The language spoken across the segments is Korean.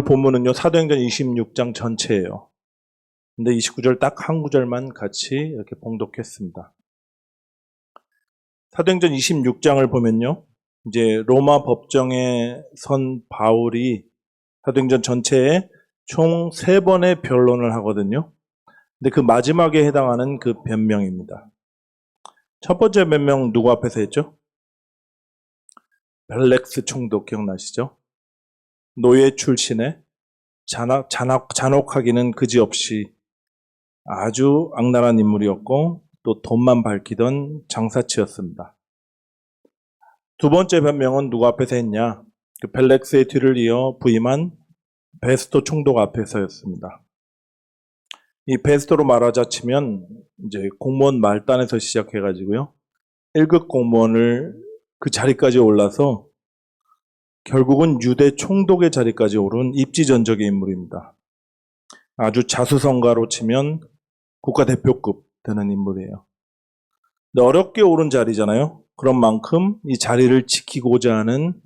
오늘 본문은요, 사도행전 26장 전체예요. 근데 29절 딱 한 구절만 같이 이렇게 봉독했습니다. 사도행전 26장을 보면요, 이제 로마 법정에 선 바울이 사도행전 전체에 총 3번의 변론을 하거든요. 근데 그 마지막에 해당하는 그 변명입니다. 첫 번째 변명 누구 앞에서 했죠? 벨렉스 총독 기억나시죠? 노예 출신의 잔혹하기는 그지없이 아주 악랄한 인물이었고 또 돈만 밝히던 장사치였습니다. 두 번째 변명은 누구 앞에서 했냐? 그 벨렉스의 뒤를 이어 부임한 베스토 총독 앞에서였습니다. 이 베스토로 말하자치면 이제 공무원 말단에서 시작해가지고요, 1급 공무원을 그 자리까지 올라서 결국은 유대 총독의 자리까지 오른 입지전적의 인물입니다. 아주 자수성가로 치면 국가대표급 되는 인물이에요. 근데 어렵게 오른 자리잖아요. 그런 만큼 이 자리를 지키고자 하는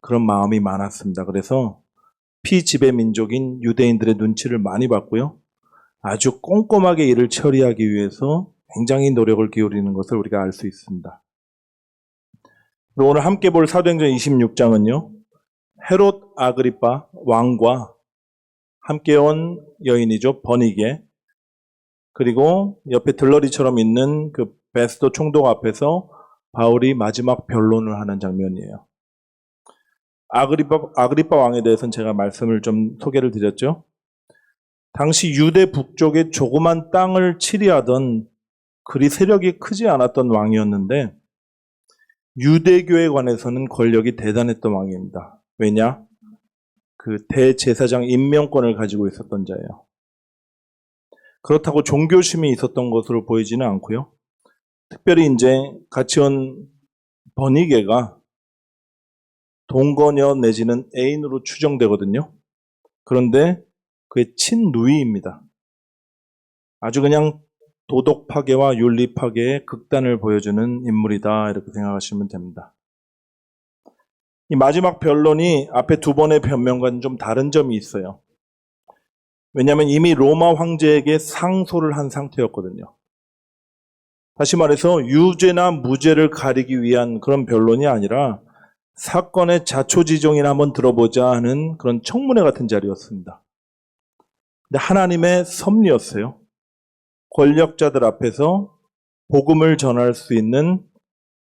그런 마음이 많았습니다. 그래서 피지배 민족인 유대인들의 눈치를 많이 봤고요, 아주 꼼꼼하게 일을 처리하기 위해서 굉장히 노력을 기울이는 것을 우리가 알 수 있습니다. 오늘 함께 볼 사도행전 26장은요, 헤롯 아그리파 왕과 함께 온 여인이죠, 버니게, 그리고 옆에 들러리처럼 있는 그 베스토 총독 앞에서 바울이 마지막 변론을 하는 장면이에요. 아그리파 왕에 대해서는 제가 말씀을 좀 소개를 드렸죠. 당시 유대 북쪽에 조그만 땅을 치리하던 그리 세력이 크지 않았던 왕이었는데 유대교에 관해서는 권력이 대단했던 왕입니다. 왜냐? 그 대제사장 임명권을 가지고 있었던 자예요. 그렇다고 종교심이 있었던 것으로 보이지는 않고요. 특별히 이제 같이 온 버니게가 동거녀 내지는 애인으로 추정되거든요. 그런데 그의 친누이입니다. 아주 그냥 도덕 파괴와 윤리 파괴의 극단을 보여주는 인물이다, 이렇게 생각하시면 됩니다. 이 마지막 변론이 앞에 두 번의 변명과는 좀 다른 점이 있어요. 왜냐하면 이미 로마 황제에게 상소를 한 상태였거든요. 다시 말해서 유죄나 무죄를 가리기 위한 그런 변론이 아니라 사건의 자초지종이나 한번 들어보자 하는 그런 청문회 같은 자리였습니다. 근데 하나님의 섭리였어요. 권력자들 앞에서 복음을 전할 수 있는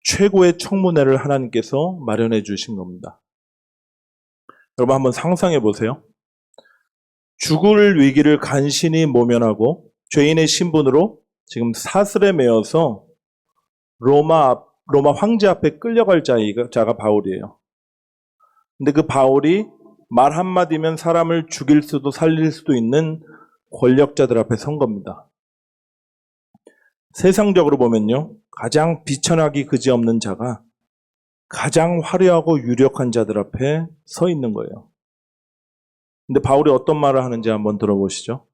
최고의 청문회를 하나님께서 마련해 주신 겁니다. 여러분 한번 상상해 보세요. 죽을 위기를 간신히 모면하고 죄인의 신분으로 지금 사슬에 매어서 로마 황제 앞에 끌려갈 자가 바울이에요. 근데 그 바울이 말 한마디면 사람을 죽일 수도 살릴 수도 있는 권력자들 앞에 선 겁니다. 세상적으로 보면요, 가장 비천하기 그지없는 자가 가장 화려하고 유력한 자들 앞에 서 있는 거예요. 근데 바울이 어떤 말을 하는지 한번 들어보시죠.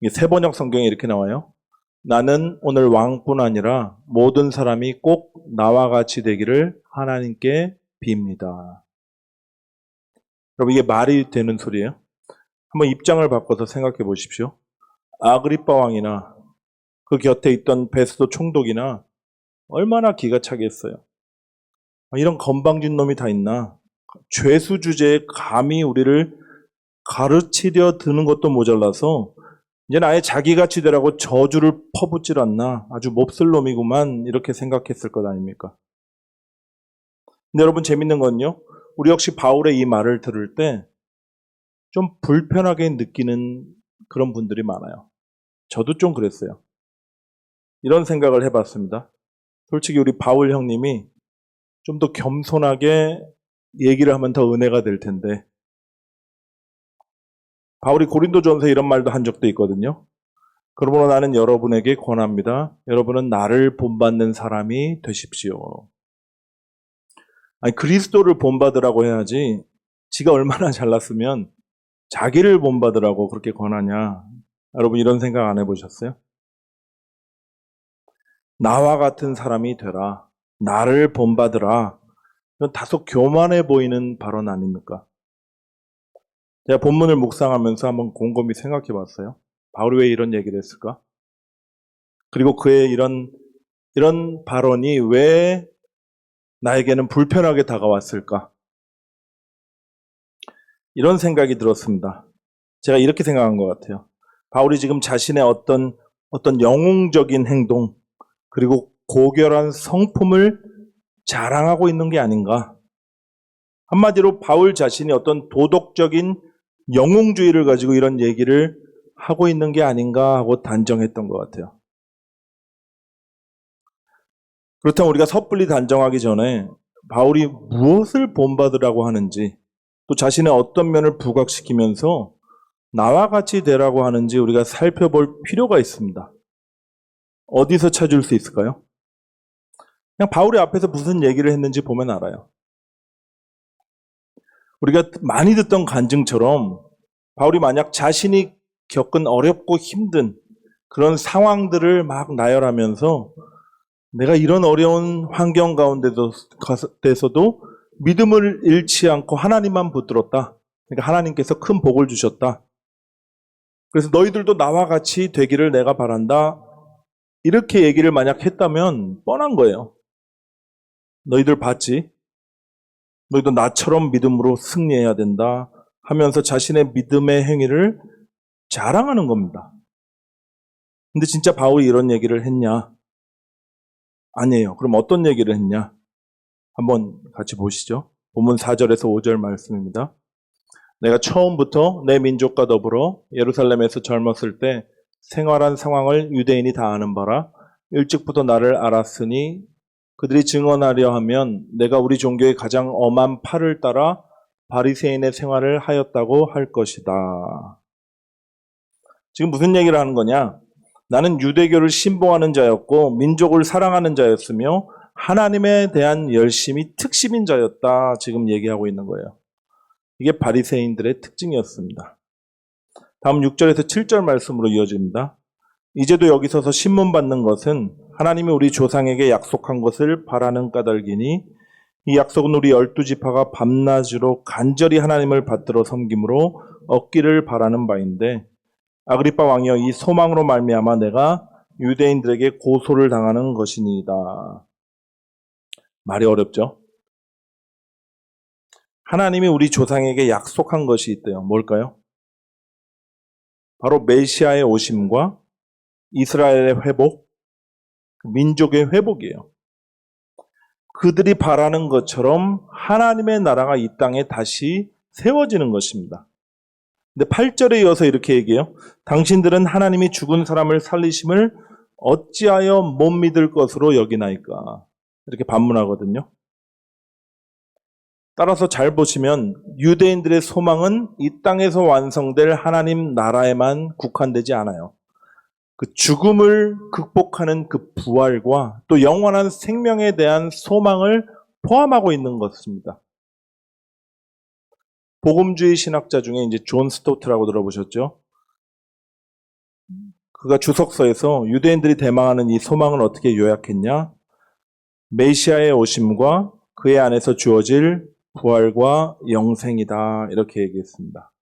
이게 세번역 성경에 이렇게 나와요. 나는 오늘 왕뿐 아니라 모든 사람이 꼭 나와 같이 되기를 하나님께 빕니다. 여러분 이게 말이 되는 소리예요? 한번 입장을 바꿔서 생각해 보십시오. 아그리파 왕이나 그 곁에 있던 베스토 총독이나 얼마나 기가 차겠어요. 이런 건방진 놈이 다 있나? 죄수 주제에 감히 우리를 가르치려 드는 것도 모자라서 이제는 아예 자기같이 되라고 저주를 퍼붓질 않나? 아주 몹쓸 놈이구만, 이렇게 생각했을 것 아닙니까? 근데 여러분 재밌는 건요, 우리 역시 바울의 이 말을 들을 때 좀 불편하게 느끼는 그런 분들이 많아요. 저도 좀 그랬어요. 이런 생각을 해봤습니다. 솔직히 우리 바울 형님이 좀 더 겸손하게 얘기를 하면 더 은혜가 될 텐데, 바울이 고린도전서에 이런 말도 한 적도 있거든요. 그러므로 나는 여러분에게 권합니다. 여러분은 나를 본받는 사람이 되십시오. 아니, 그리스도를 본받으라고 해야지 지가 얼마나 잘났으면 자기를 본받으라고 그렇게 권하냐. 여러분 이런 생각 안 해보셨어요? 나와 같은 사람이 되라. 나를 본받으라. 이건 다소 교만해 보이는 발언 아닙니까? 제가 본문을 묵상하면서 한번 곰곰이 생각해 봤어요. 바울이 왜 이런 얘기를 했을까? 그리고 그의 이런 발언이 왜 나에게는 불편하게 다가왔을까? 이런 생각이 들었습니다. 제가 이렇게 생각한 것 같아요. 바울이 지금 자신의 어떤 영웅적인 행동, 그리고 고결한 성품을 자랑하고 있는 게 아닌가. 한마디로 바울 자신이 어떤 도덕적인 영웅주의를 가지고 이런 얘기를 하고 있는 게 아닌가 하고 단정했던 것 같아요. 그렇다면 우리가 섣불리 단정하기 전에 바울이 무엇을 본받으라고 하는지, 또 자신의 어떤 면을 부각시키면서 나와 같이 되라고 하는지 우리가 살펴볼 필요가 있습니다. 어디서 찾을 수 있을까요? 그냥 바울이 앞에서 무슨 얘기를 했는지 보면 알아요. 우리가 많이 듣던 간증처럼 바울이 만약 자신이 겪은 어렵고 힘든 그런 상황들을 막 나열하면서 내가 이런 어려운 환경 가운데서도 믿음을 잃지 않고 하나님만 붙들었다. 그러니까 하나님께서 큰 복을 주셨다. 그래서 너희들도 나와 같이 되기를 내가 바란다. 이렇게 얘기를 만약 했다면 뻔한 거예요. 너희들 봤지? 너희도 나처럼 믿음으로 승리해야 된다 하면서 자신의 믿음의 행위를 자랑하는 겁니다. 근데 진짜 바울이 이런 얘기를 했냐? 아니에요. 그럼 어떤 얘기를 했냐? 한번 같이 보시죠. 본문 4절에서 5절 말씀입니다. 내가 처음부터 내 민족과 더불어 예루살렘에서 젊었을 때 생활한 상황을 유대인이 다 아는 바라. 일찍부터 나를 알았으니 그들이 증언하려 하면 내가 우리 종교의 가장 엄한 팔을 따라 바리새인의 생활을 하였다고 할 것이다. 지금 무슨 얘기를 하는 거냐? 나는 유대교를 신봉하는 자였고 민족을 사랑하는 자였으며 하나님에 대한 열심이 특심인 자였다. 지금 얘기하고 있는 거예요. 이게 바리새인들의 특징이었습니다. 다음 6절에서 7절 말씀으로 이어집니다. 이제도 여기 서서 신문 받는 것은 하나님이 우리 조상에게 약속한 것을 바라는 까닭이니 이 약속은 우리 12지파가 밤낮으로 간절히 하나님을 받들어 섬김으로 얻기를 바라는 바인데 아그리빠 왕이여 이 소망으로 말미암아 내가 유대인들에게 고소를 당하는 것이니이다. 말이 어렵죠? 하나님이 우리 조상에게 약속한 것이 있대요. 뭘까요? 바로 메시아의 오심과 이스라엘의 회복, 민족의 회복이에요. 그들이 바라는 것처럼 하나님의 나라가 이 땅에 다시 세워지는 것입니다. 근데 8절에 이어서 이렇게 얘기해요. 당신들은 하나님이 죽은 사람을 살리심을 어찌하여 못 믿을 것으로 여기나이까. 이렇게 반문하거든요. 따라서 잘 보시면 유대인들의 소망은 이 땅에서 완성될 하나님 나라에만 국한되지 않아요. 그 죽음을 극복하는 그 부활과 또 영원한 생명에 대한 소망을 포함하고 있는 것입니다. 복음주의 신학자 중에 이제 존 스토트라고 들어보셨죠? 그가 주석서에서 유대인들이 대망하는 이 소망을 어떻게 요약했냐? 메시아의 오심과 그의 안에서 주어질 부활과 영생이다. 이렇게 얘기했습니다.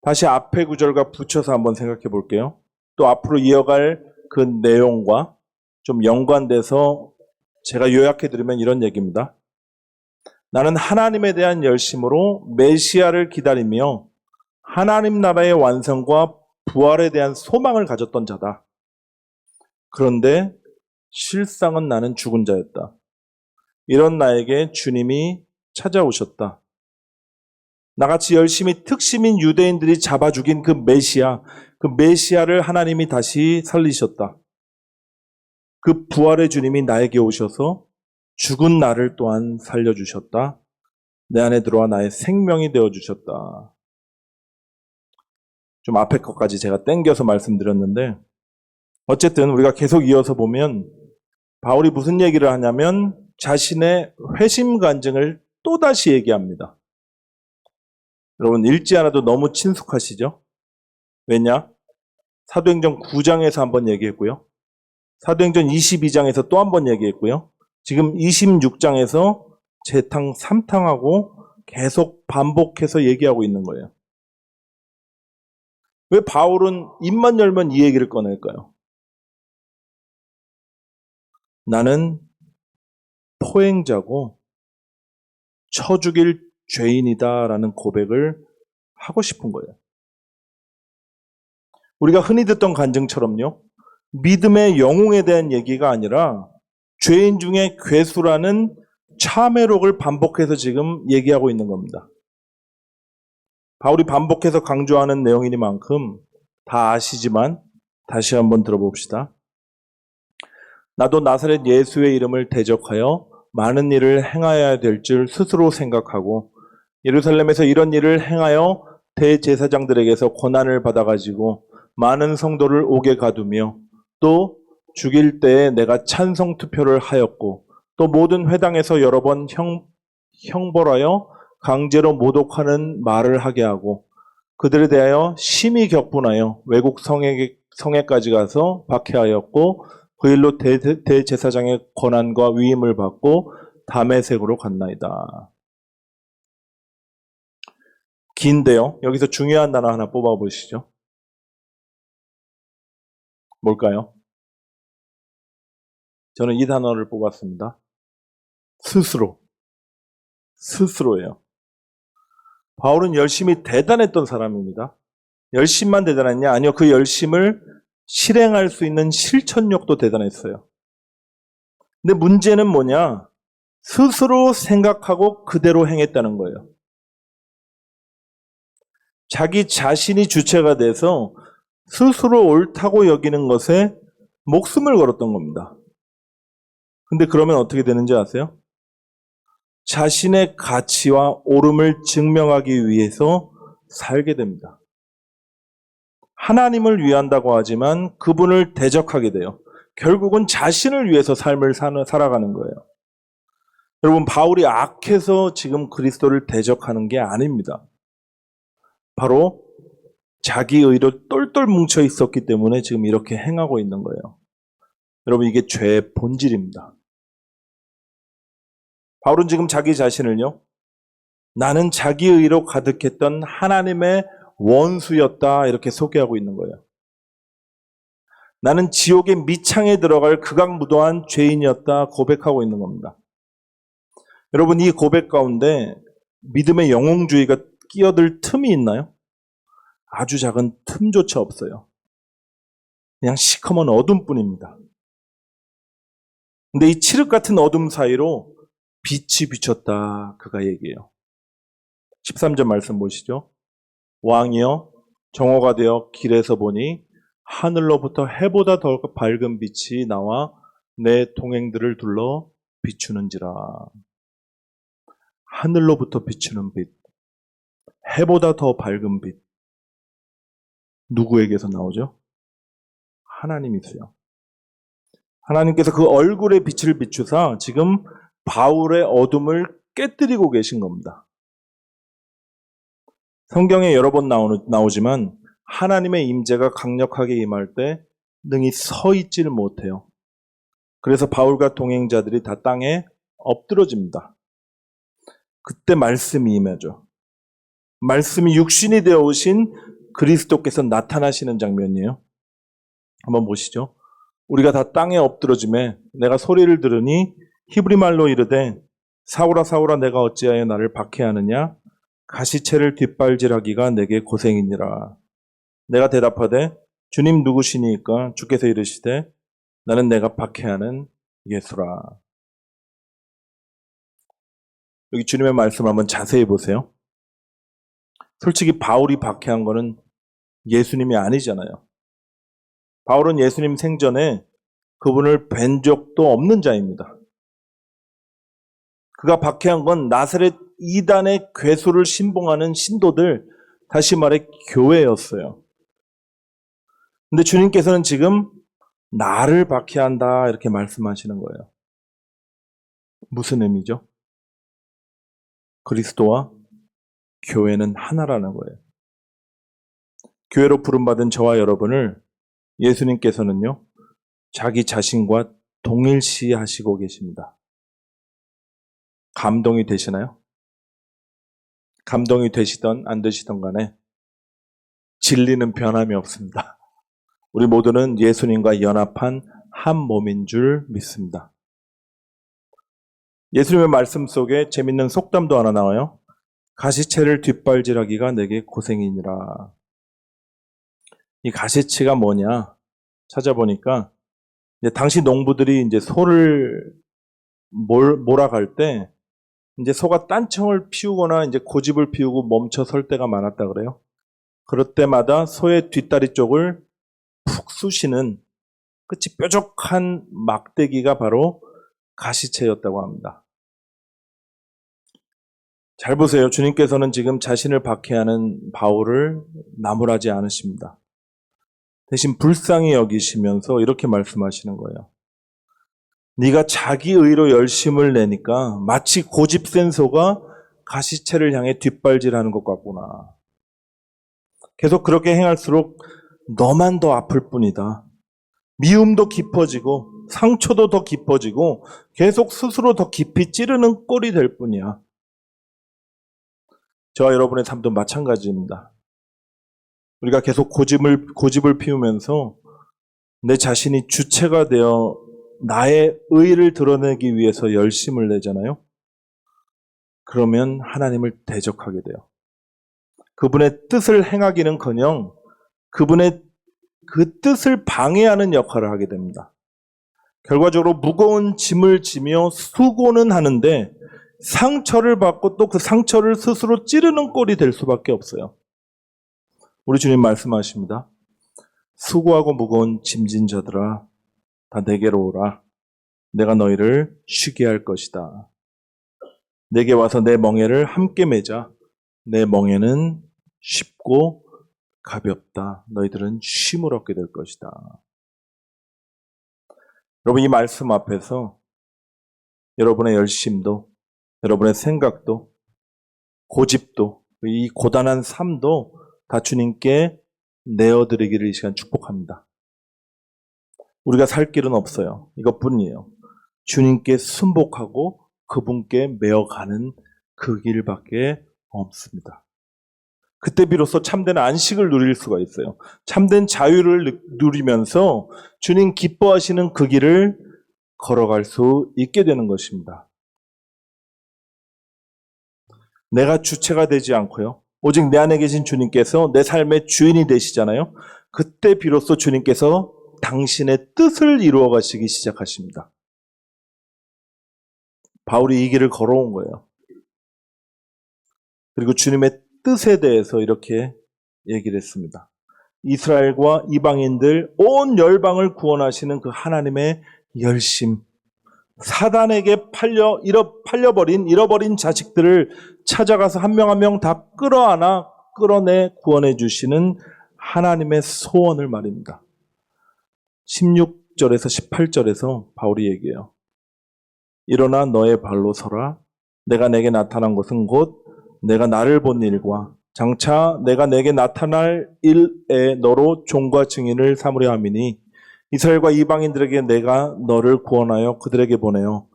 다시 앞의 구절과 붙여서 한번 생각해 볼게요. 또 앞으로 이어갈 그 내용과 좀 연관돼서 제가 요약해 드리면 이런 얘기입니다. 나는 하나님에 대한 열심으로 메시아를 기다리며 하나님 나라의 완성과 부활에 대한 소망을 가졌던 자다. 그런데 실상은 나는 죽은 자였다. 이런 나에게 주님이 찾아오셨다. 나같이 열심히 특심인 유대인들이 잡아 죽인 그 메시아를 하나님이 다시 살리셨다. 그 부활의 주님이 나에게 오셔서 죽은 나를 또한 살려주셨다. 내 안에 들어와 나의 생명이 되어주셨다. 좀 앞에 것까지 제가 땡겨서 말씀드렸는데 어쨌든 우리가 계속 이어서 보면 바울이 무슨 얘기를 하냐면 자신의 회심 간증을 또다시 얘기합니다. 여러분 읽지 않아도 너무 친숙하시죠? 왜냐? 사도행전 9장에서 한번 얘기했고요. 사도행전 22장에서 또 한번 얘기했고요. 지금 26장에서 재탕 3탕하고 계속 반복해서 얘기하고 있는 거예요. 왜 바울은 입만 열면 이 얘기를 꺼낼까요? 나는 포행자고 쳐 죽일 죄인이다라는 고백을 하고 싶은 거예요. 우리가 흔히 듣던 간증처럼요. 믿음의 영웅에 대한 얘기가 아니라 죄인 중에 괴수라는 참회록을 반복해서 지금 얘기하고 있는 겁니다. 바울이 반복해서 강조하는 내용이니만큼 다 아시지만 다시 한번 들어봅시다. 나도 나사렛 예수의 이름을 대적하여 많은 일을 행하여야 될 줄 스스로 생각하고 예루살렘에서 이런 일을 행하여 대제사장들에게서 권한을 받아가지고 많은 성도를 옥에 가두며 또 죽일 때에 내가 찬성 투표를 하였고 또 모든 회당에서 여러 번 형벌하여 강제로 모독하는 말을 하게 하고 그들에 대하여 심히 격분하여 외국 성에까지 가서 박해하였고 그 일로 대제사장의 권한과 위임을 받고 다메섹으로 갔나이다. 긴데요. 여기서 중요한 단어 하나 뽑아보시죠. 뭘까요? 저는 이 단어를 뽑았습니다. 스스로. 스스로예요. 바울은 열심히 대단했던 사람입니다. 열심만 대단했냐? 아니요. 그 열심을 실행할 수 있는 실천력도 대단했어요. 근데 문제는 뭐냐? 스스로 생각하고 그대로 행했다는 거예요. 자기 자신이 주체가 돼서 스스로 옳다고 여기는 것에 목숨을 걸었던 겁니다. 근데 그러면 어떻게 되는지 아세요? 자신의 가치와 옳음을 증명하기 위해서 살게 됩니다. 하나님을 위한다고 하지만 그분을 대적하게 돼요. 결국은 자신을 위해서 삶을 살아가는 거예요. 여러분, 바울이 악해서 지금 그리스도를 대적하는 게 아닙니다. 바로 자기 의로 똘똘 뭉쳐 있었기 때문에 지금 이렇게 행하고 있는 거예요. 여러분, 이게 죄의 본질입니다. 바울은 지금 자기 자신을요, 나는 자기 의로 가득했던 하나님의 원수였다 이렇게 소개하고 있는 거예요. 나는 지옥의 밑창에 들어갈 극악무도한 죄인이었다 고백하고 있는 겁니다. 여러분, 이 고백 가운데 믿음의 영웅주의가 끼어들 틈이 있나요? 아주 작은 틈조차 없어요. 그냥 시커먼 어둠뿐입니다. 근데 이 칠흑 같은 어둠 사이로 빛이 비쳤다 그가 얘기해요. 13절 말씀 보시죠. 왕이여 정오가 되어 길에서 보니 하늘로부터 해보다 더 밝은 빛이 나와 내 동행들을 둘러 비추는지라. 하늘로부터 비추는 빛, 해보다 더 밝은 빛. 누구에게서 나오죠? 하나님이세요. 하나님께서 그 얼굴의 빛을 비추사 지금 바울의 어둠을 깨뜨리고 계신 겁니다. 성경에 여러 번 나오지만 하나님의 임재가 강력하게 임할 때 능히 서 있지를 못해요. 그래서 바울과 동행자들이 다 땅에 엎드러집니다. 그때 말씀이 임하죠. 말씀이 육신이 되어 오신 그리스도께서 나타나시는 장면이에요. 한번 보시죠. 우리가 다 땅에 엎드러짐에 내가 소리를 들으니 히브리 말로 이르되 사울아 사울아 내가 어찌하여 나를 박해하느냐 가시채를 뒷발질하기가 내게 고생이니라. 내가 대답하되 주님 누구시니까? 주께서 이르시되 나는 내가 박해하는 예수라. 여기 주님의 말씀을 한번 자세히 보세요. 솔직히 바울이 박해한 거는 예수님이 아니잖아요. 바울은 예수님 생전에 그분을 뵌 적도 없는 자입니다. 그가 박해한 건 나사렛 이단의 괴수를 신봉하는 신도들, 다시 말해 교회였어요. 근데 주님께서는 지금 나를 박해한다 이렇게 말씀하시는 거예요. 무슨 의미죠? 그리스도와 교회는 하나라는 거예요. 교회로 부름받은 저와 여러분을 예수님께서는요, 자기 자신과 동일시하시고 계십니다. 감동이 되시나요? 감동이 되시던 안 되시던 간에 진리는 변함이 없습니다. 우리 모두는 예수님과 연합한 한 몸인 줄 믿습니다. 예수님의 말씀 속에 재밌는 속담도 하나 나와요. 가시채를 뒷발질하기가 내게 고생이니라. 이 가시치가 뭐냐 찾아보니까 이제 당시 농부들이 이제 소를 몰아갈 때 이제 소가 딴청을 피우거나 이제 고집을 피우고 멈춰 설 때가 많았다 그래요. 그럴 때마다 소의 뒷다리 쪽을 푹 쑤시는 끝이 뾰족한 막대기가 바로 가시채였다고 합니다. 잘 보세요. 주님께서는 지금 자신을 박해하는 바울을 나무라지 않으십니다. 대신 불쌍히 여기시면서 이렇게 말씀하시는 거예요. 네가 자기 의로 열심을 내니까 마치 고집센 소가 가시채를 향해 뒷발질하는 것 같구나. 계속 그렇게 행할수록 너만 더 아플 뿐이다. 미움도 깊어지고 상처도 더 깊어지고 계속 스스로 더 깊이 찌르는 꼴이 될 뿐이야. 저와 여러분의 삶도 마찬가지입니다. 우리가 계속 고집을 피우면서 내 자신이 주체가 되어 나의 의의를 드러내기 위해서 열심을 내잖아요. 그러면 하나님을 대적하게 돼요. 그분의 뜻을 행하기는커녕 그분의 그 뜻을 방해하는 역할을 하게 됩니다. 결과적으로 무거운 짐을 지며 수고는 하는데 상처를 받고 또 그 상처를 스스로 찌르는 꼴이 될 수밖에 없어요. 우리 주님 말씀하십니다. 수고하고 무거운 짐진 자들아 다 내게로 오라. 내가 너희를 쉬게 할 것이다. 내게 와서 내 멍에를 함께 매자. 내 멍에는 쉽고 가볍다. 너희들은 쉼을 얻게 될 것이다. 여러분 이 말씀 앞에서 여러분의 열심도 여러분의 생각도 고집도 이 고단한 삶도 다 주님께 내어드리기를 이 시간 축복합니다. 우리가 살 길은 없어요. 이것뿐이에요. 주님께 순복하고 그분께 메어가는 그 길밖에 없습니다. 그때 비로소 참된 안식을 누릴 수가 있어요. 참된 자유를 누리면서 주님 기뻐하시는 그 길을 걸어갈 수 있게 되는 것입니다. 내가 주체가 되지 않고요. 오직 내 안에 계신 주님께서 내 삶의 주인이 되시잖아요. 그때 비로소 주님께서 당신의 뜻을 이루어 가시기 시작하십니다. 바울이 이 길을 걸어온 거예요. 그리고 주님의 뜻에 대해서 이렇게 얘기를 했습니다. 이스라엘과 이방인들 온 열방을 구원하시는 그 하나님의 열심, 사단에게 잃어버린 자식들을 찾아가서 한 명 한 명 다 끌어내 구원해 주시는 하나님의 소원을 말입니다. 16절에서 18절에서 바울이 얘기해요. 일어나 너의 발로 서라. 내가 내게 나타난 것은 곧 내가 나를 본 일과 장차 내가 내게 나타날 일에 너로 종과 증인을 삼으려 함이니 이스라엘과 이방인들에게 내가 너를 구원하여 그들에게 보내어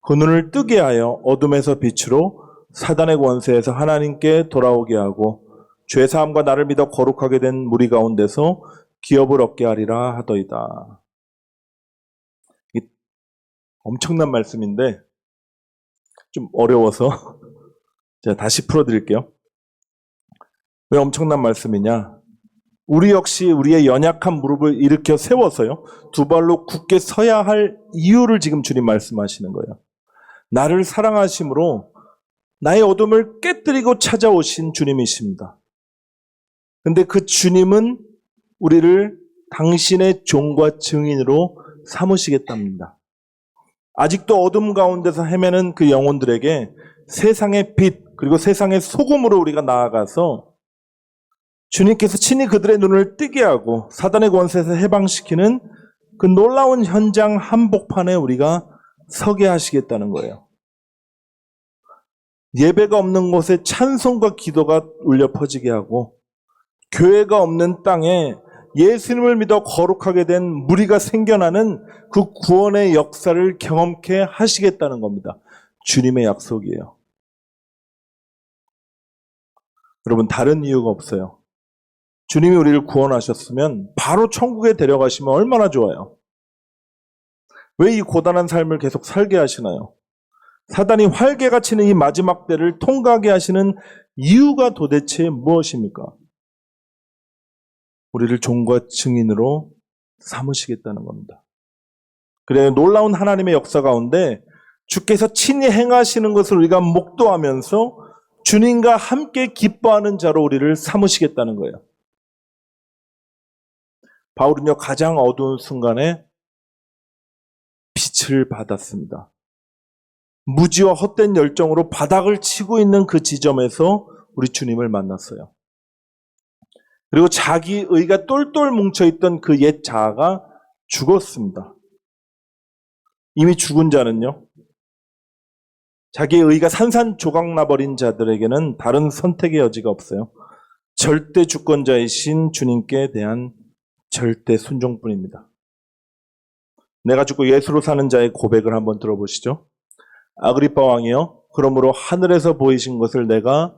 그 눈을 뜨게 하여 어둠에서 빛으로 사단의 권세에서 하나님께 돌아오게 하고 죄사함과 나를 믿어 거룩하게 된 무리 가운데서 기업을 얻게 하리라 하더이다. 엄청난 말씀인데 좀 어려워서 제가 다시 풀어드릴게요. 왜 엄청난 말씀이냐? 우리 역시 우리의 연약한 무릎을 일으켜 세워서요. 두 발로 굳게 서야 할 이유를 지금 주님 말씀하시는 거예요. 나를 사랑하심으로 나의 어둠을 깨뜨리고 찾아오신 주님이십니다. 근데 그 주님은 우리를 당신의 종과 증인으로 삼으시겠답니다. 아직도 어둠 가운데서 헤매는 그 영혼들에게 세상의 빛 그리고 세상의 소금으로 우리가 나아가서 주님께서 친히 그들의 눈을 뜨게 하고 사단의 권세에서 해방시키는 그 놀라운 현장 한복판에 우리가 서게 하시겠다는 거예요. 예배가 없는 곳에 찬송과 기도가 울려 퍼지게 하고 교회가 없는 땅에 예수님을 믿어 거룩하게 된 무리가 생겨나는 그 구원의 역사를 경험케 하시겠다는 겁니다. 주님의 약속이에요. 여러분, 다른 이유가 없어요. 주님이 우리를 구원하셨으면 바로 천국에 데려가시면 얼마나 좋아요. 왜 이 고단한 삶을 계속 살게 하시나요? 사단이 활개가 치는 이 마지막 때를 통과하게 하시는 이유가 도대체 무엇입니까? 우리를 종과 증인으로 삼으시겠다는 겁니다. 그래, 놀라운 하나님의 역사 가운데 주께서 친히 행하시는 것을 우리가 목도하면서 주님과 함께 기뻐하는 자로 우리를 삼으시겠다는 거예요. 바울은요, 가장 어두운 순간에 빛을 받았습니다. 무지와 헛된 열정으로 바닥을 치고 있는 그 지점에서 우리 주님을 만났어요. 그리고 자기 의가 똘똘 뭉쳐있던 그 옛 자아가 죽었습니다. 이미 죽은 자는요, 자기의 의가 산산조각 나버린 자들에게는 다른 선택의 여지가 없어요. 절대 주권자이신 주님께 대한 절대 순종뿐입니다. 내가 죽고 예수로 사는 자의 고백을 한번 들어보시죠. 아그리빠 왕이여, 그러므로 하늘에서 보이신 것을 내가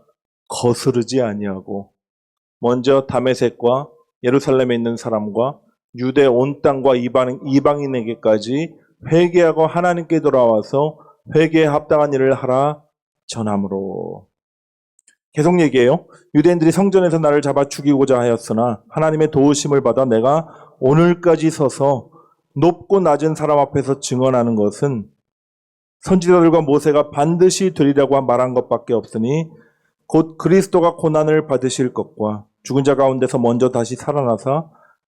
거스르지 아니하고 먼저 다메섹과 예루살렘에 있는 사람과 유대 온 땅과 이방인에게까지 회개하고 하나님께 돌아와서 회개에 합당한 일을 하라 전함으로. 계속 얘기해요. 유대인들이 성전에서 나를 잡아 죽이고자 하였으나 하나님의 도우심을 받아 내가 오늘까지 서서 높고 낮은 사람 앞에서 증언하는 것은 선지자들과 모세가 반드시 되리라고 말한 것밖에 없으니 곧 그리스도가 고난을 받으실 것과 죽은 자 가운데서 먼저 다시 살아나사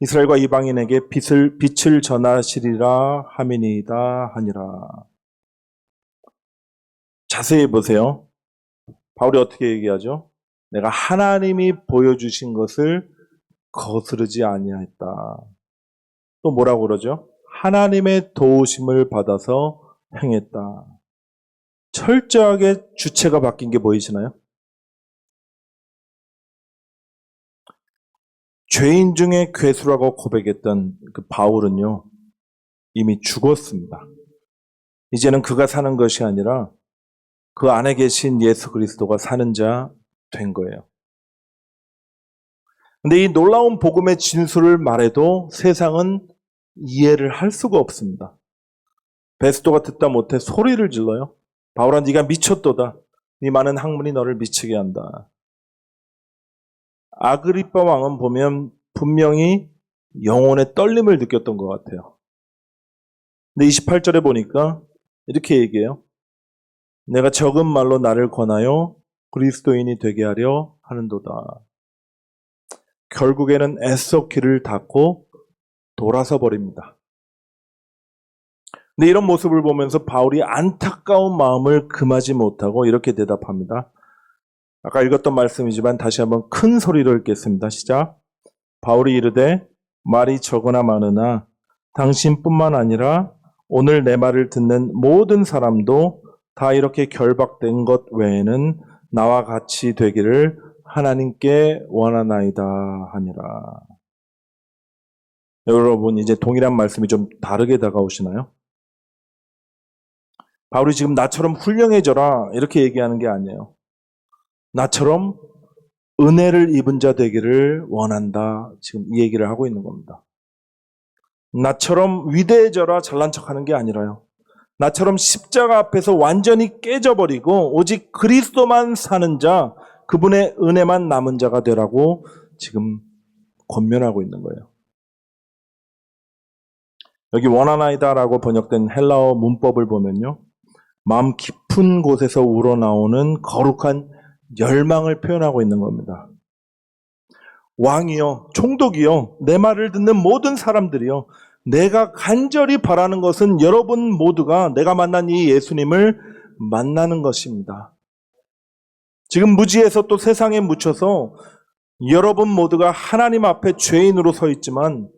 이스라엘과 이방인에게 빛을 전하시리라 함이니이다 하니라. 자세히 보세요. 바울이 어떻게 얘기하죠? 내가 하나님이 보여주신 것을 거스르지 아니하였다. 또 뭐라고 그러죠? 하나님의 도우심을 받아서 행했다. 철저하게 주체가 바뀐 게 보이시나요? 죄인 중에 괴수라고 고백했던 그 바울은요, 이미 죽었습니다. 이제는 그가 사는 것이 아니라 그 안에 계신 예수 그리스도가 사는 자 된 거예요. 근데 이 놀라운 복음의 진술을 말해도 세상은 이해를 할 수가 없습니다. 베스도가 듣다 못해 소리를 질러요. 바울아, 네가 미쳤도다. 네 많은 학문이 너를 미치게 한다. 아그리빠 왕은 보면 분명히 영혼의 떨림을 느꼈던 것 같아요. 근데 28절에 보니까 이렇게 얘기해요. 내가 적은 말로 나를 권하여 그리스도인이 되게 하려 하는도다. 결국에는 애써 길을 닫고 돌아서 버립니다. 근데 이런 모습을 보면서 바울이 안타까운 마음을 금하지 못하고 이렇게 대답합니다. 아까 읽었던 말씀이지만 다시 한번 큰 소리로 읽겠습니다. 시작. 바울이 이르되 말이 적으나 많으나 당신뿐만 아니라 오늘 내 말을 듣는 모든 사람도 다 이렇게 결박된 것 외에는 나와 같이 되기를 하나님께 원하나이다 하니라. 여러분, 이제 동일한 말씀이 좀 다르게 다가오시나요? 바울이 지금 나처럼 훌륭해져라 이렇게 얘기하는 게 아니에요. 나처럼 은혜를 입은 자 되기를 원한다. 지금 이 얘기를 하고 있는 겁니다. 나처럼 위대해져라 잘난 척하는 게 아니라요. 나처럼 십자가 앞에서 완전히 깨져버리고 오직 그리스도만 사는 자, 그분의 은혜만 남은 자가 되라고 지금 권면하고 있는 거예요. 여기 원하나이다라고 번역된 헬라어 문법을 보면요, 마음 깊은 곳에서 우러나오는 거룩한 열망을 표현하고 있는 겁니다. 왕이요, 총독이요, 내 말을 듣는 모든 사람들이요, 내가 간절히 바라는 것은 여러분 모두가 내가 만난 이 예수님을 만나는 것입니다. 지금 무지에서 또 세상에 묻혀서 여러분 모두가 하나님 앞에 죄인으로 서 있지만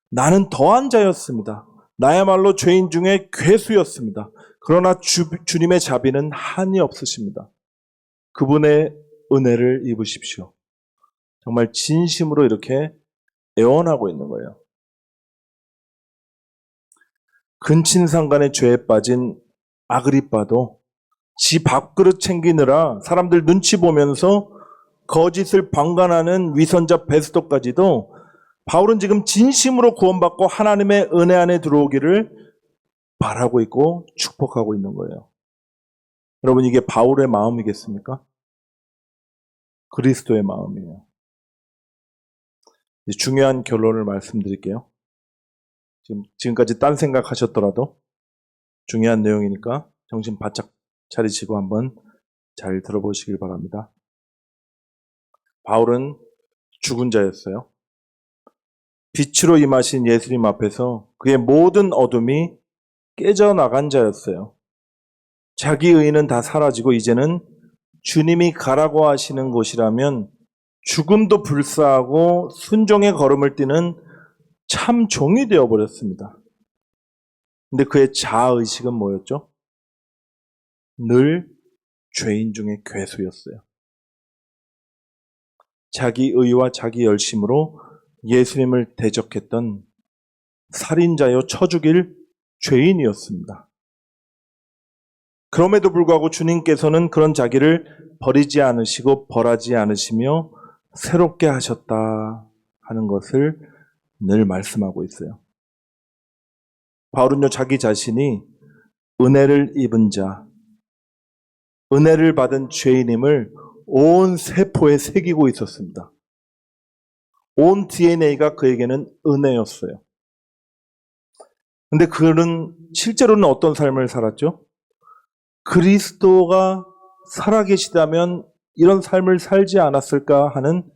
나는 더한 자였습니다. 나야말로 죄인 중에 괴수였습니다. 그러나 주님의 자비는 한이 없으십니다. 그분의 은혜를 입으십시오. 정말 진심으로 이렇게 애원하고 있는 거예요. 근친상간의 죄에 빠진 아그리빠도 지 밥그릇 챙기느라 사람들 눈치 보면서 거짓을 방관하는 위선자 베스도까지도 바울은 지금 진심으로 구원받고 하나님의 은혜 안에 들어오기를 바라고 있고 축복하고 있는 거예요. 여러분, 이게 바울의 마음이겠습니까? 그리스도의 마음이에요. 중요한 결론을 말씀드릴게요. 지금까지 딴 생각하셨더라도 중요한 내용이니까 정신 바짝 차리시고 한번 잘 들어보시길 바랍니다. 바울은 죽은 자였어요. 빛으로 임하신 예수님 앞에서 그의 모든 어둠이 깨져나간 자였어요. 자기 의는 다 사라지고 이제는 주님이 가라고 하시는 곳이라면 죽음도 불사하고 순종의 걸음을 뛰는 참 종이 되어버렸습니다. 근데 그의 자아의식은 뭐였죠? 늘 죄인 중에 괴수였어요. 자기 의와 자기 열심으로 예수님을 대적했던 살인자요 쳐 죽일 죄인이었습니다. 그럼에도 불구하고 주님께서는 그런 자기를 버리지 않으시고 벌하지 않으시며 새롭게 하셨다 하는 것을 늘 말씀하고 있어요. 바울은요, 자기 자신이 은혜를 입은 자, 은혜를 받은 죄인임을 온 세포에 새기고 있었습니다. 온 DNA가 그에게는 은혜였어요. 근데 그는 실제로는 어떤 삶을 살았죠? 그리스도가 살아계시다면 이런 삶을 살지 않았을까 하는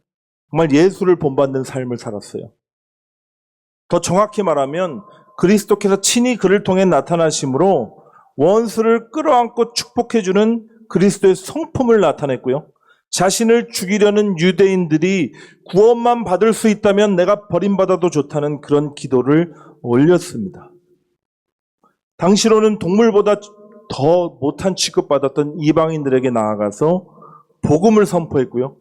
정말 예수를 본받는 삶을 살았어요. 더 정확히 말하면 그리스도께서 친히 그를 통해 나타나심으로 원수를 끌어안고 축복해주는 그리스도의 성품을 나타냈고요. 자신을 죽이려는 유대인들이 구원만 받을 수 있다면 내가 버림받아도 좋다는 그런 기도를 올렸습니다. 당시로는 동물보다 더 못한 취급받았던 이방인들에게 나아가서 복음을 선포했고요.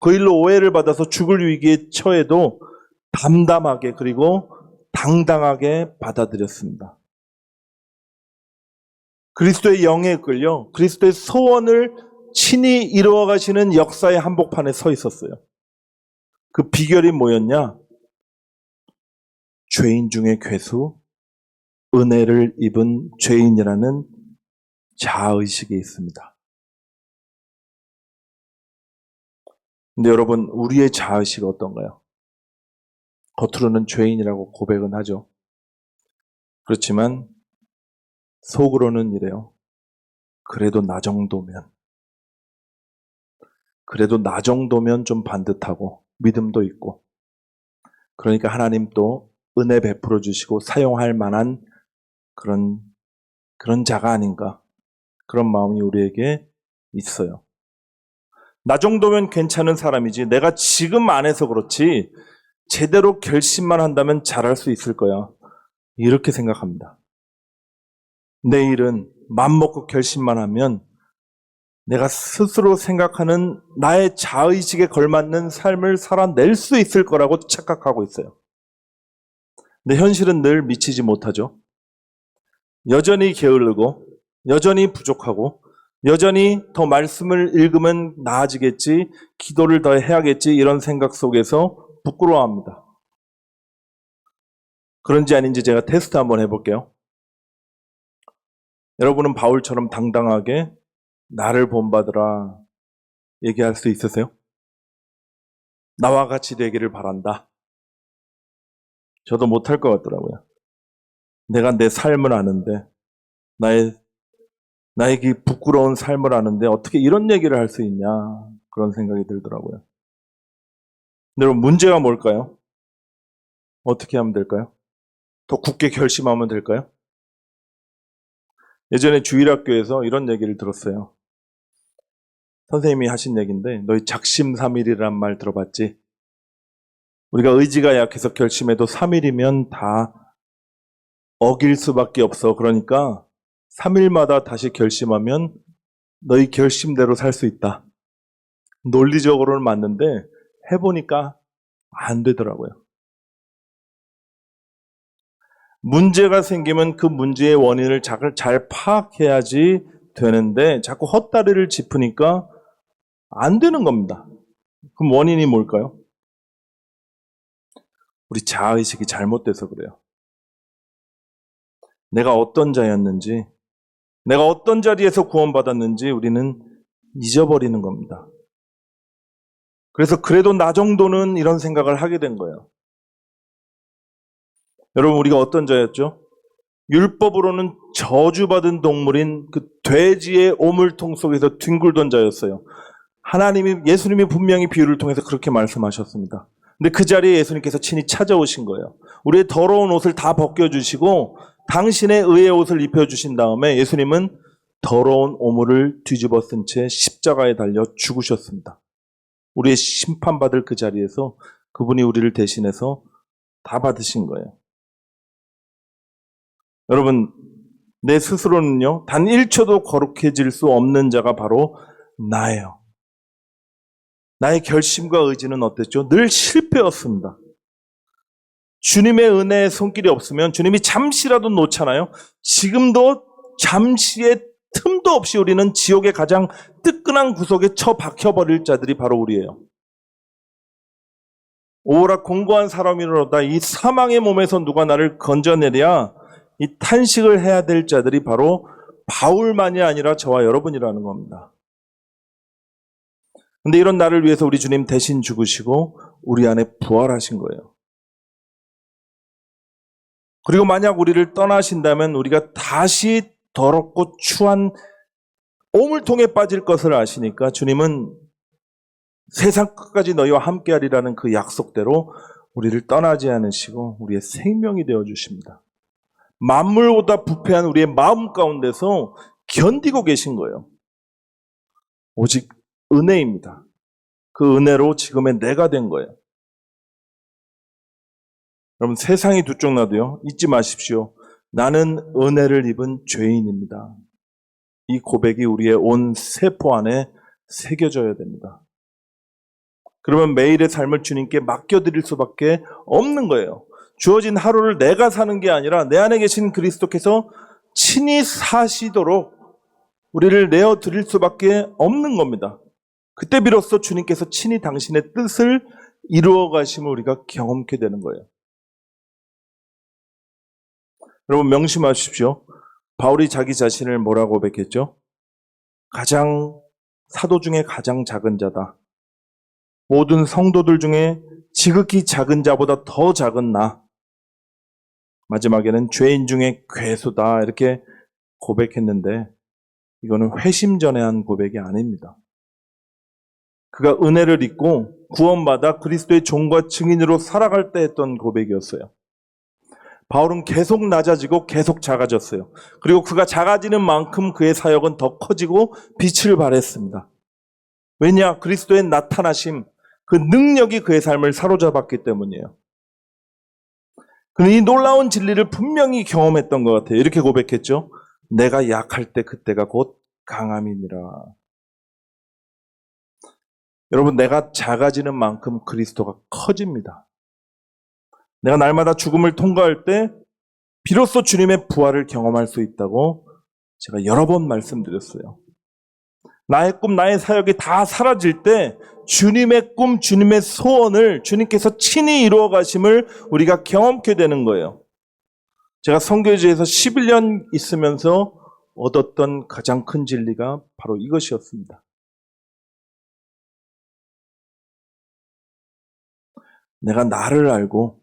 그 일로 오해를 받아서 죽을 위기에 처해도 담담하게 그리고 당당하게 받아들였습니다. 그리스도의 영에 끌려 그리스도의 소원을 친히 이루어 가시는 역사의 한복판에 서 있었어요. 그 비결이 뭐였냐? 죄인 중에 괴수, 은혜를 입은 죄인이라는 자아의식이 있습니다. 근데 여러분, 우리의 자아의식은 어떤가요? 겉으로는 죄인이라고 고백은 하죠. 그렇지만 속으로는 이래요. 그래도 나 정도면 좀 반듯하고 믿음도 있고, 그러니까 하나님 또 은혜 베풀어 주시고 사용할 만한 그런 자가 아닌가, 그런 마음이 우리에게 있어요. 나 정도면 괜찮은 사람이지 내가 지금 안 해서 그렇지 제대로 결심만 한다면 잘할 수 있을 거야, 이렇게 생각합니다. 내일은 맘먹고 결심만 하면 내가 스스로 생각하는 나의 자의식에 걸맞는 삶을 살아낼 수 있을 거라고 착각하고 있어요. 근데 현실은 늘 미치지 못하죠. 여전히 게으르고 여전히 부족하고 여전히 더 말씀을 읽으면 나아지겠지, 기도를 더 해야겠지, 이런 생각 속에서 부끄러워합니다. 그런지 아닌지 제가 테스트 한번 해볼게요. 여러분은 바울처럼 당당하게 나를 본받으라 얘기할 수 있으세요? 나와 같이 되기를 바란다. 저도 못할 것 같더라고요. 내가 내 삶을 아는데, 나에게 부끄러운 삶을 아는데 어떻게 이런 얘기를 할 수 있냐, 그런 생각이 들더라고요. 근데 여러분, 문제가 뭘까요? 어떻게 하면 될까요? 더 굳게 결심하면 될까요? 예전에 주일학교에서 이런 얘기를 들었어요. 선생님이 하신 얘기인데, 너희 작심삼일이란 말 들어봤지? 우리가 의지가 약해서 결심해도 3일이면 다 어길 수밖에 없어. 그러니까 3일마다 다시 결심하면 너희 결심대로 살 수 있다. 논리적으로는 맞는데 해보니까 안 되더라고요. 문제가 생기면 그 문제의 원인을 잘 파악해야지 되는데 자꾸 헛다리를 짚으니까 안 되는 겁니다. 그럼 원인이 뭘까요? 우리 자아의식이 잘못돼서 그래요. 내가 어떤 자였는지, 내가 어떤 자리에서 구원받았는지 우리는 잊어버리는 겁니다. 그래서 그래도 나 정도는 이런 생각을 하게 된 거예요. 여러분, 우리가 어떤 자였죠? 율법으로는 저주받은 동물인 그 돼지의 오물통 속에서 뒹굴던 자였어요. 예수님이 분명히 비유를 통해서 그렇게 말씀하셨습니다. 근데 그 자리에 예수님께서 친히 찾아오신 거예요. 우리의 더러운 옷을 다 벗겨주시고 당신의 의의 옷을 입혀주신 다음에 예수님은 더러운 오물을 뒤집어 쓴 채 십자가에 달려 죽으셨습니다. 우리의 심판받을 그 자리에서 그분이 우리를 대신해서 다 받으신 거예요. 여러분, 내 스스로는요, 단 1초도 거룩해질 수 없는 자가 바로 나예요. 나의 결심과 의지는 어땠죠? 늘 실패였습니다. 주님의 은혜의 손길이 없으면 주님이 잠시라도 놓잖아요. 지금도 잠시의 틈도 없이 우리는 지옥의 가장 뜨끈한 구석에 처박혀버릴 자들이 바로 우리예요. 오라 공고한 사람이로다. 이 사망의 몸에서 누가 나를 건져내랴. 이 탄식을 해야 될 자들이 바로 바울만이 아니라 저와 여러분이라는 겁니다. 근데 이런 나를 위해서 우리 주님 대신 죽으시고 우리 안에 부활하신 거예요. 그리고 만약 우리를 떠나신다면 우리가 다시 더럽고 추한 오물통에 빠질 것을 아시니까 주님은 세상 끝까지 너희와 함께하리라는 그 약속대로 우리를 떠나지 않으시고 우리의 생명이 되어주십니다. 만물보다 부패한 우리의 마음 가운데서 견디고 계신 거예요. 오직 은혜입니다. 그 은혜로 지금의 내가 된 거예요. 여러분, 세상이 두 쪽 나도요, 잊지 마십시오. 나는 은혜를 입은 죄인입니다. 이 고백이 우리의 온 세포 안에 새겨져야 됩니다. 그러면 매일의 삶을 주님께 맡겨드릴 수밖에 없는 거예요. 주어진 하루를 내가 사는 게 아니라 내 안에 계신 그리스도께서 친히 사시도록 우리를 내어드릴 수밖에 없는 겁니다. 그때 비로소 주님께서 친히 당신의 뜻을 이루어 가심을 우리가 경험케 되는 거예요. 여러분, 명심하십시오. 바울이 자기 자신을 뭐라고 고백했죠? 사도 중에 가장 작은 자다. 모든 성도들 중에 지극히 작은 자보다 더 작은 나. 마지막에는 죄인 중에 괴수다. 이렇게 고백했는데 이거는 회심전에 한 고백이 아닙니다. 그가 은혜를 입고 구원받아 그리스도의 종과 증인으로 살아갈 때 했던 고백이었어요. 바울은 계속 낮아지고 계속 작아졌어요. 그리고 그가 작아지는 만큼 그의 사역은 더 커지고 빛을 발했습니다. 왜냐? 그리스도의 나타나심, 그 능력이 그의 삶을 사로잡았기 때문이에요. 그는 이 놀라운 진리를 분명히 경험했던 것 같아요. 이렇게 고백했죠. 내가 약할 때 그때가 곧 강함이니라. 여러분, 내가 작아지는 만큼 그리스도가 커집니다. 내가 날마다 죽음을 통과할 때 비로소 주님의 부활을 경험할 수 있다고 제가 여러 번 말씀드렸어요. 나의 꿈, 나의 사역이 다 사라질 때 주님의 꿈, 주님의 소원을 주님께서 친히 이루어 가심을 우리가 경험케 되는 거예요. 제가 선교지에서 11년 있으면서 얻었던 가장 큰 진리가 바로 이것이었습니다. 내가 나를 알고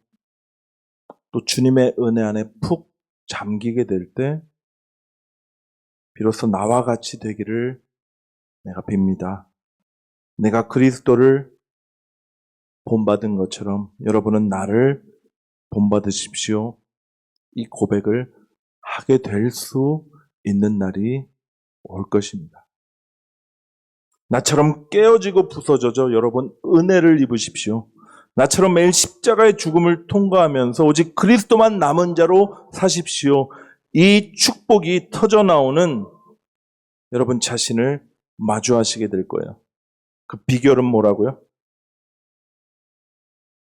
또 주님의 은혜 안에 푹 잠기게 될 때 비로소 나와 같이 되기를 내가 빕니다. 내가 그리스도를 본받은 것처럼 여러분은 나를 본받으십시오. 이 고백을 하게 될 수 있는 날이 올 것입니다. 나처럼 깨어지고 부서져져 여러분 은혜를 입으십시오. 나처럼 매일 십자가의 죽음을 통과하면서 오직 그리스도만 남은 자로 사십시오. 이 축복이 터져나오는 여러분 자신을 마주하시게 될 거예요. 그 비결은 뭐라고요?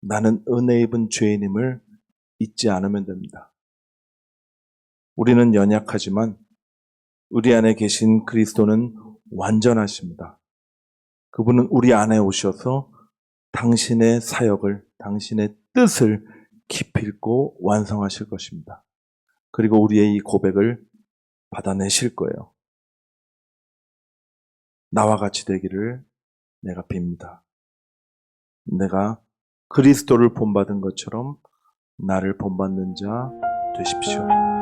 나는 은혜 입은 죄인임을 잊지 않으면 됩니다. 우리는 연약하지만 우리 안에 계신 그리스도는 완전하십니다. 그분은 우리 안에 오셔서 당신의 사역을, 당신의 뜻을 기필코 완성하실 것입니다. 그리고 우리의 이 고백을 받아내실 거예요. 나와 같이 되기를 내가 빕니다. 내가 그리스도를 본받은 것처럼 나를 본받는 자 되십시오.